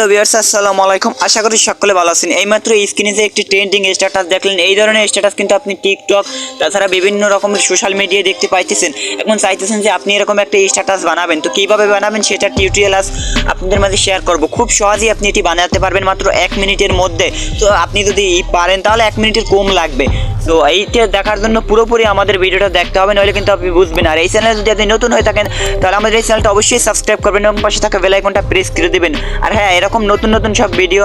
Hello viewers, আসসালামু আলাইকুম। আশা করি সকলে ভালো আছেন। এইমাত্র স্ক্রিনে যে একটি ট্রেন্ডিং স্ট্যাটাস দেখলেন, এই ধরনের স্ট্যাটাস কিন্তু আপনি টিকটক তাছাড়া বিভিন্ন রকমের সোশ্যাল মিডিয়ায় দেখতে পাইতেছেন। এখন চাইতেছেন যে আপনি এরকম একটা স্ট্যাটাস বানাবেন, তো কীভাবে বানাবেন সেটা টিউটোরিয়াল আজ আপনাদের মাঝে শেয়ার করব। খুব সহজেই আপনি এটি বানাতে পারবেন মাত্র 1 মিনিটের মধ্যে। তো আপনি যদি পারেন তাহলে 1 মিনিটের কম লাগবে। তো এইটা দেখার জন্য পুরোপুরি আমাদের ভিডিওটা দেখতে হবে, নইলে কিন্তু আপনি বুঝবেন। আর এই চ্যানেলে যদি আপনি নতুন হয়ে থাকেন তাহলে আমাদের এই চ্যানেলটা অবশ্যই সাবস্ক্রাইব করবেন এবং পাশে থাকা বেল আইকনটা প্রেস করে দেবেন। আর হ্যাঁ, এরকম নতুন নতুন সব ভিডিও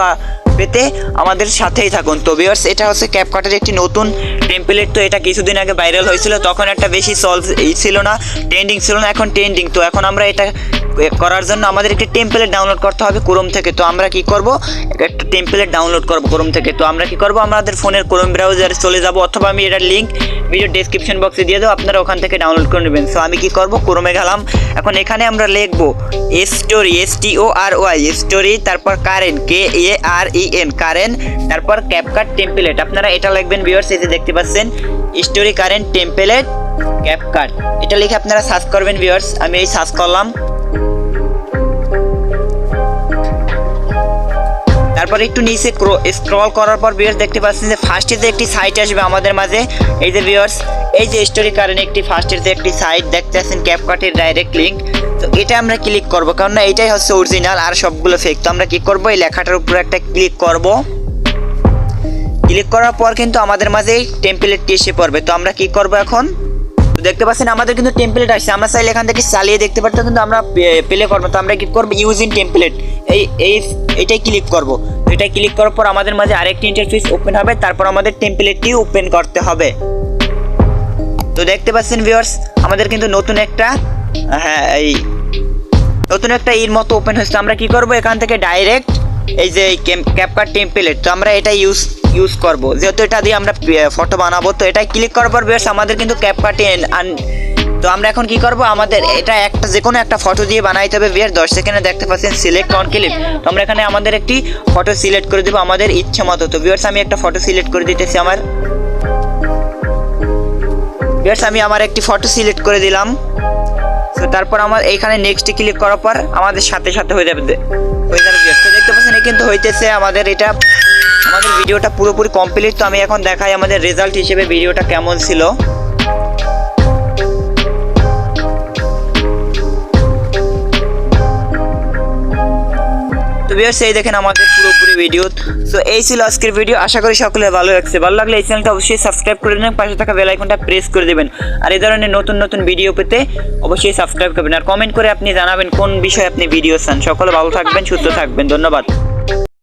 পেতে আমাদের সাথেই থাকুন। তো ভিউয়ার্স, এটা হচ্ছে ক্যাপকাটের একটি নতুন টেমপ্লেট। তো এটা কিছুদিন আগে ভাইরাল হয়েছিল, তখন একটা বেশি ছিল না, ট্রেন্ডিং ছিল না, এখন ট্রেন্ডিং। তো এখন আমরা এটা করার জন্য আমাদের একটি টেমপ্লেট ডাউনলোড করতে হবে ক্রোম থেকে। তো আমরা কি করব, একটা টেমপ্লেট ডাউনলোড করব ক্রোম থেকে। তো আমরা কি করব, আমাদের ফোনের ক্রোম ব্রাউজারে চলে যাব, অথবা আমি এটার লিঙ্ক ভিডিও ডেসক্রিপশন বক্সে দিয়ে দেবো, আপনারা ওখান থেকে ডাউনলোড করে নেবেন। সো আমি কি করব, ক্রোমে গেলাম। এখন এখানে আমরা লিখবো স্টোরি, STORY স্টোরি, তারপর কারেন্ট, KAREN কারেন্ট, তারপর ক্যাপকাট টেমপ্লেট। আপনারা এটা লিখবেন ভিউয়ার্স, এই যে দেখতে পাচ্ছেন স্টোরি কারেন্ট টেমপ্লেট ক্যাপকাট, এটা লিখে আপনারা সার্চ করবেন ভিউয়ার্স। আমি এই সার্চ করলাম, তারপর একটু নিচে স্ক্রল করার পর ভিউয়ার্স দেখতে পাচ্ছেন যে ফার্স্টে যে একটি সাইট আসবে আমাদের মাঝে। এই যে ভিউয়ার্স, এই যে স্টোরি কারেন্ট একটি ফার্স্টের যে একটি সাইট দেখতে পাচ্ছেন, ক্যাপকাটের ডাইরেক্ট লিঙ্ক। তো এটা আমরা ক্লিক করব, কারণ না এটাই হচ্ছে অরিজিনাল আর সবগুলো ফেক। তো আমরা কি করব, এই লেখাটার উপর একটা ক্লিক করব। ক্লিক করার পর কিন্তু আমাদের মাঝে এই টেমপ্লেটটি এসে পড়বে। তো আমরা কি করব এখন, তো দেখতে পাচ্ছেন আমাদের কিন্তু টেমপ্লেট আসছে। আমরা চাইলে এখান থেকে চালিয়ে দেখতে পারতাম, কিন্তু আমরা প্লে করবো। তো আমরা কি করবো, ইউজ ইন টেমপ্লেট, এইটাই ক্লিক করব। তো এটাই ক্লিক করার পর আমাদের মাঝে আরেকটি ইন্টারফেস ওপেন হবে, তারপর আমাদের টেমপ্লেটটি ওপেন করতে হবে। তো দেখতে পাচ্ছেন ভিউয়ার্স, আমাদের কিন্তু নতুন একটা এর মতো ওপেন হচ্ছে। আমরা কি করব, এখান থেকে ডাইরেক্ট এই যে ক্যাপকাট টেমপ্লেট, তো আমরা এটা ইউজ করব, যেহেতু এটা দিয়ে আমরা ফটো বানাবো। তো এটাই ক্লিক করার পর ভিউয়ার্স আমাদের কিন্তু ক্যাপকাটে। তো আমরা এখন কি করব, আমাদের এটা একটা যে কোনো একটা ফটো দিয়ে বানাইতে হবে ভিউয়ার্স। 10 সেকেন্ডে দেখতে পাচ্ছেন সিলেক্ট অন ক্লিপ। তো আমরা এখানে আমাদের একটি ফটো সিলেক্ট করে দেব আমাদের ইচ্ছা মতো। তো ভিউয়ার্স, আমি একটা ফটো সিলেক্ট করে দিতেছি ভিউয়ার্স, আমি আমার একটি ফটো সিলেক্ট করে দিলাম। তো তারপর আমার এইখানে নেক্সটে ক্লিক করার পর আমাদের সাথে সাথে হয়ে যাবে ভিউয়ার্স। তো দেখতে পাচ্ছেন এই কিন্তু হইতেছে আমাদের ভিডিওটা পুরোপুরি কমপ্লিট। তো আমি এখন দেখাই আমাদের রেজাল্ট হিসেবে ভিডিওটা কেমন ছিল। তো ভিউয়ার্স, এই দেখেন আমাদের পুরোপুরি ভিডিও। সো এই ছিল আজকের ভিডিও। আশা করি সকলে ভালো লাগছে। ভালো লাগলে এই চ্যানেলটা অবশ্যই সাবস্ক্রাইব করে দেবেন, পাশে থাকা বেল আইকনটা প্রেস করে দেবেন। আর এই ধরনের নতুন নতুন ভিডিও পেতে অবশ্যই সাবস্ক্রাইব করবেন। আর কমেন্ট করে আপনি জানাবেন কোন বিষয়ে আপনি ভিডিও চান। সকলে ভালো থাকবেন, সুস্থ থাকবেন। ধন্যবাদ।